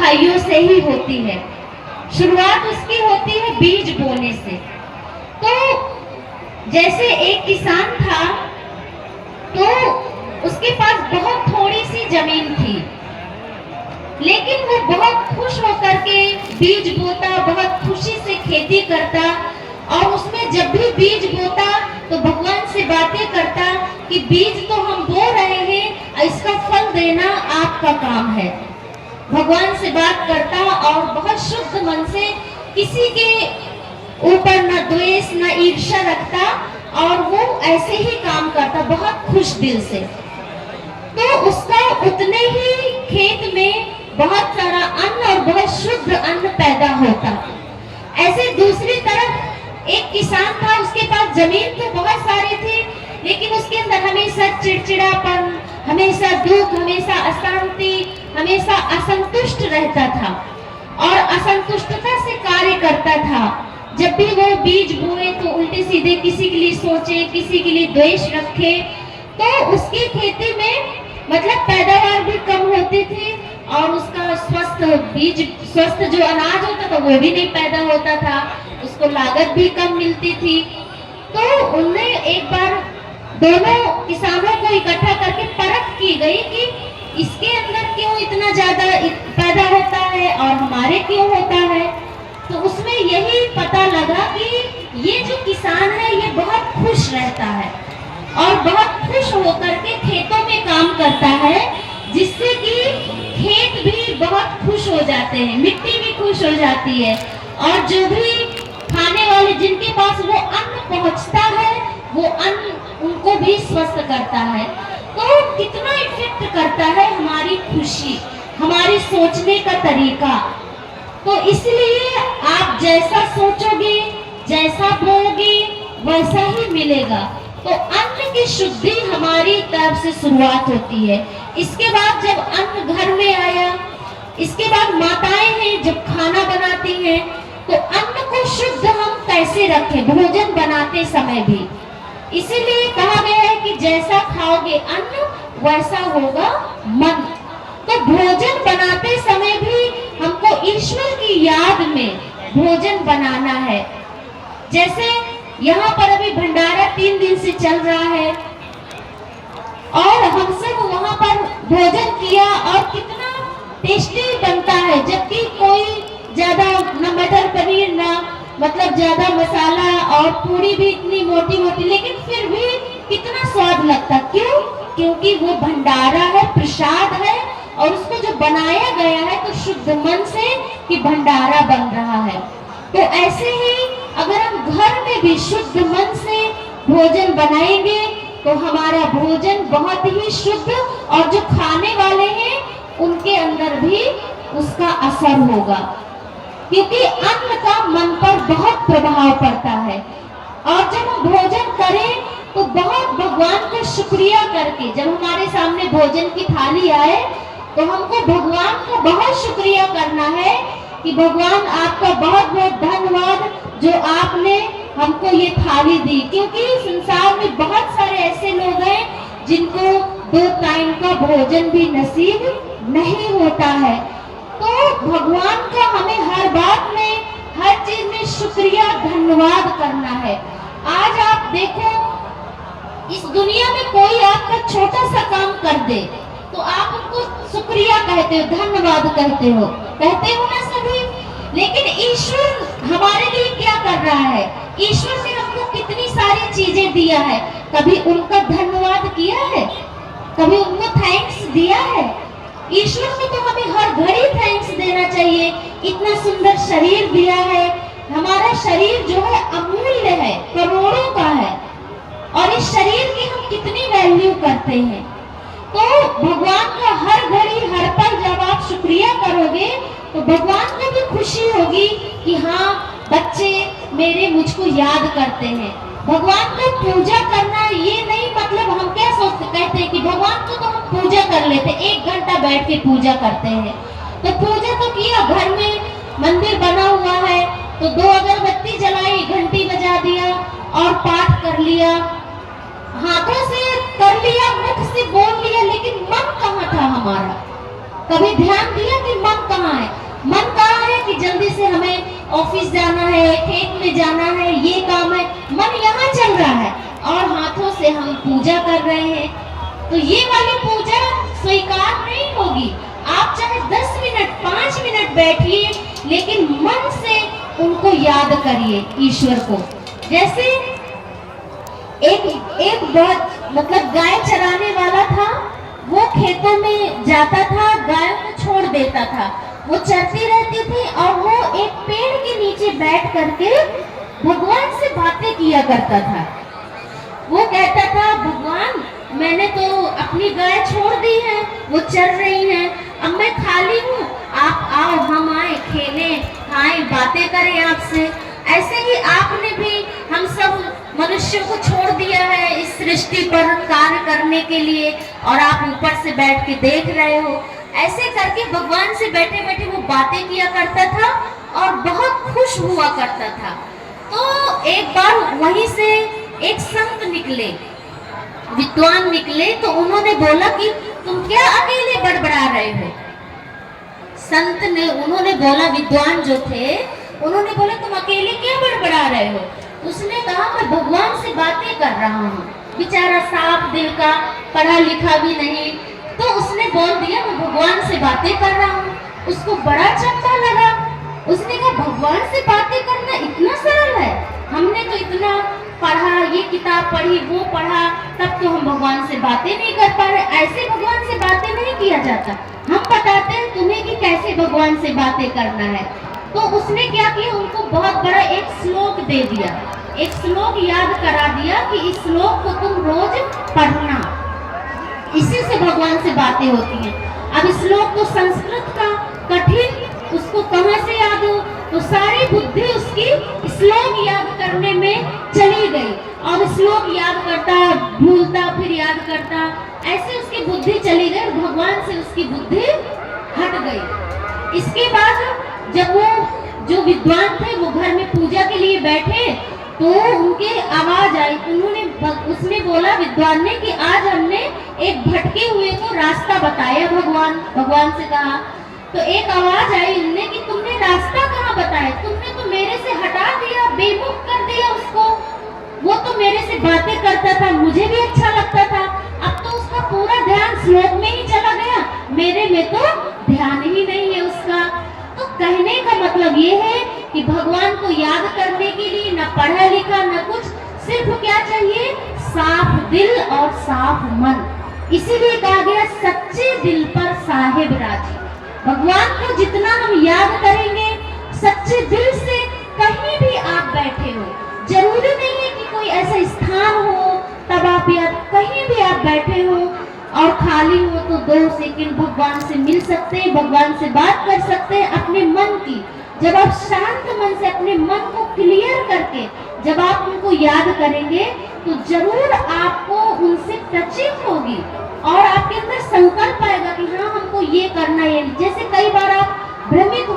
भाइयों से ही होती है। शुरुआत उसकी होती है बीज बोने से। तो जैसे एक किसान था, तो उसके पास बहुत थोड़ी सी जमीन थी, लेकिन वो बहुत खुश होकर के बीज बोता, बहुत खुशी से खेती करता, और उसमें जब भी बीज बोता तो भगवान से बातें करता कि बीज तो हम बो रहे हैं, इसका फल देना आपका काम है। भगवान से बात करता और बहुत शुद्ध मन से, किसी के ऊपर न द्वेष न ईर्ष्या रखता, और वो ऐसे ही काम करता बहुत खुश दिल से। तो उसका उतने ही खेत में बहुत सारा अन्न और बहुत शुद्ध अन्न पैदा होता। ऐसे दूसरी तरफ एक किसान था, उसके पास जमीन तो बहुत सारी थी, लेकिन उसके अंदर हमेशा चिड़चिड़ापन, हमेशा दुख, हमेशा अशांति, हमेशा असंतुष्ट रहता था और असंतुष्टता से कार्य करता था। जब भी वो बीज बोए तो उल्टे सीधे किसी के लिए सोचे, किसी के लिए द्वेष रखे, तो उसकी खेती में मतलब पैदावार भी कम होती थी और उसका स्वस्थ जो अनाज होता था वो भी नहीं पैदा होता था, उसको लागत भी कम मिलती थी। तो उनने एक बार दोनों किसानों को इकट्ठा करके परख की गई कि इसके अंदर क्यों इतना ज्यादा पैदा होता है और हमारे क्यों होता है। तो उसमें यही पता लगा कि ये जो किसान है ये बहुत खुश रहता है और बहुत खुश होकर के खेतों में काम करता है, जिससे कि खेत भी बहुत खुश हो जाते हैं, मिट्टी भी खुश हो जाती है, और जो भी खाने वाले जिनके पास वो अन्न पहुंचता है वो अन्न उनको भी स्वस्थ करता है। तो कितना इफेक्ट करता है हमारी खुशी, हमारी सोचने का तरीका। तो इसलिए आप जैसा सोचोगे, जैसा बोओगे, वैसा ही मिलेगा। तो अन्न की शुद्धि हमारी तरफ से शुरुआत होती है। इसके बाद जब अन्न घर में आया, इसके बाद माताएं हैं जब खाना बनाती हैं, तो अन्न को शुद्ध हम कैसे रखें भोजन बनाते समय भी। इसीलिए कहा गया है कि जैसा खाओगे अन्न वैसा होगा मन। तो भोजन बनाते समय भी हमको ईश्वर की याद में भोजन बनाना है। जैसे यहाँ पर अभी भंडारा 3 दिन से चल रहा है और हम सब वहाँ पर भोजन किया और कितना टेस्टी बनता है, जबकि कोई ज्यादा न मटर पनीर ना मतलब ज्यादा मसाला और पूरी भी इतनी मोटी मोटी, लेकिन फिर भी कितना स्वाद लगता। क्यों? क्योंकि वो भंडारा है, प्रसाद है, और उसको जो बनाया गया है तो शुद्ध मन से कि भंडारा बन रहा है। तो ऐसे ही अगर हम घर में भी शुद्ध मन से भोजन बनाएंगे तो हमारा भोजन बहुत ही शुद्ध, और जो खाने वाले हैं उनके अंदर भी उसका असर होगा, क्योंकि अन्न का मन पर बहुत प्रभाव पड़ता है। और जब हम भोजन करें तो बहुत भगवान का शुक्रिया करके, जब हमारे सामने भोजन की थाली आए तो हमको भगवान का बहुत शुक्रिया करना है कि भगवान आपका बहुत बहुत धन्यवाद जो आपने हमको ये थाली दी। क्योंकि संसार में बहुत सारे ऐसे लोग हैं जिनको 2 टाइम का भोजन भी नसीब नहीं होता है। तो भगवान का हमें हर बात में, हर चीज में शुक्रिया धन्यवाद करना है। आज आप देखो इस दुनिया में कोई आपका छोटा सा काम कर दे तो आप उनको शुक्रिया कहते हो, धन्यवाद कहते हो ना सभी। लेकिन ईश्वर हमारे लिए क्या कर रहा है? ईश्वर ने हमको कितनी सारी चीजें दिया है, कभी उनका धन्यवाद किया है? कभी उनको थैंक्स दिया है? ईश्वर को तो हमें हर घड़ी थैंक्स देना चाहिए। इतना सुंदर शरीर दिया है, हमारा शरीर जो है अमूल्य है, करोड़ों का है, और इस शरीर की हम कितनी वैल्यू करते हैं। तो भगवान का हर घड़ी हर पल जब आप शुक्रिया करोगे तो भगवान को भी खुशी होगी कि हाँ बच्चे मेरे मुझको याद करते हैं। भगवान को पूजा करना ये नहीं मतलब हम क्या सोचते, कहते हैं कि भगवान को तो हम पूजा कर लेते, 1 घंटा बैठ के पूजा करते हैं। तो पूजा तो किया, घर में मंदिर बना हुआ है तो 2 अगरबत्ती जलाई, घंटी बजा दिया और पाठ कर लिया, हाथों से कर लिया, मुख से बोल लिया, लेकिन मन कहाँ था हमारा? कभी ध्यान दिया कि मन कहाँ है? ऑफिस जाना है, खेत में जाना है, ये काम है, मन यहाँ चल रहा है और हाथों से हम पूजा कर रहे हैं, तो ये वाली पूजा स्वीकार नहीं होगी। आप चाहे 10 मिनट 5 मिनट बैठिए, लेकिन मन से उनको याद करिए ईश्वर को। जैसे एक बहुत मतलब गाय चराने वाला था, वो खेतों में जाता था, गाय को छोड़ देता था, वो चरती रहती थी और वो एक पेड़ के नीचे बैठ करके भगवान से बातें किया करता था। वो कहता था, भगवान मैंने तो अपनी गाय छोड़ दी है, वो चर रही है, अब मैं खाली हूँ, आप आओ, हम आए, खेलें, खाएं, बातें करें आपसे। ऐसे ही आपने भी हम सब मनुष्यों को छोड़ दिया है इस सृष्टि पर कार्य करने के लिए, और आप ऊपर से बैठ के देख रहे हो। ऐसे करके भगवान से बैठे बैठे वो बातें किया करता था और बहुत खुश हुआ करता था। तो एक बार वहीं से एक संत निकले, विद्वान निकले, तो उन्होंने बोला कि तुम क्या अकेले बड़बड़ा रहे हो। संत ने, उन्होंने बोला, विद्वान जो थे उन्होंने बोला तुम अकेले क्या बड़बड़ा रहे हो। उसने कहा मैं भगवान से बातें कर रहा हूँ। बेचारा साफ दिल का, पढ़ा लिखा भी नहीं, तो उसने बोल दिया मैं भगवान से बातें कर रहा हूँ। उसको बड़ा चंगा लगा। उसने कहा भगवान से बातें करना इतना सरल है, हमने तो इतना पढ़ा, ये किताब पढ़ी, वो पढ़ा, तब तो हम भगवान से बातें नहीं कर पा रहे। ऐसे भगवान से बातें नहीं किया जाता, हम बताते हैं तुम्हें कि कैसे भगवान से बातें करना है। तो उसने क्या किया, उनको बहुत बड़ा एक श्लोक दे दिया, एक श्लोक याद करा दिया कि इस श्लोक को तुम रोज पढ़ना, इसी से भगवान से बातें होती हैं। अब इस श्लोक तो संस्कृत का कठिन, उसको कहाँ से याद हो, तो सारी बुद्धि उसकी श्लोक याद करने में चली गई, और श्लोक याद करता, भूलता, फिर याद करता, ऐसे उसकी बुद्धि चली गई, भगवान से उसकी बुद्धि हट गई। इसके बाद जब वो जो विद्वान थे वो घर में पूजा के लिए बैठे, तो उनके आवाज आई, उसने बोला विद्वान ने कि आज हमने एक भटके हुए को रास्ता बताया। भगवान से कहा, तो एक आवाज आई उनने कि तुमने रास्ता कहाँ बताया, तुमने तो मेरे से हटा दिया, बेमुख कर दिया उसको। वो तो मेरे से बातें करता था, मुझे भी अच्छा लगता था, अब तो उसका पूरा ध्यान श्लोक में ही चला गया, मेरे में तो ध्यान ही नहीं है उसका। तो कहने का मतलब ये है कि भगवान को याद करने के लिए न पढ़ा लिखा न कुछ, सिर्फ क्या चाहिए, साफ दिल और साफ मन। इसीलिए कहा गया सच्चे दिल पर साहिब राजी। भगवान को जितना हम याद करेंगे सच्चे दिल से, कहीं भी आप बैठे हो, जरूरी नहीं है कि कोई ऐसा स्थान हो तब आप याद, कहीं भी आप बैठे हो और खाली हो तो 2 सेकंड भगवान से मिल सकते हैं, भगवान से बात कर सकते हैं अपने मन की। जब आप शांत मन से अपने मन को क्लियर करके जब आप उनको याद करेंगे, तो जरूर आपको उनसे टचिंग होगी और आपके अंदर संकल्प आएगा कि हाँ हमको ये करना है। जैसे कई बार आप भ्रमित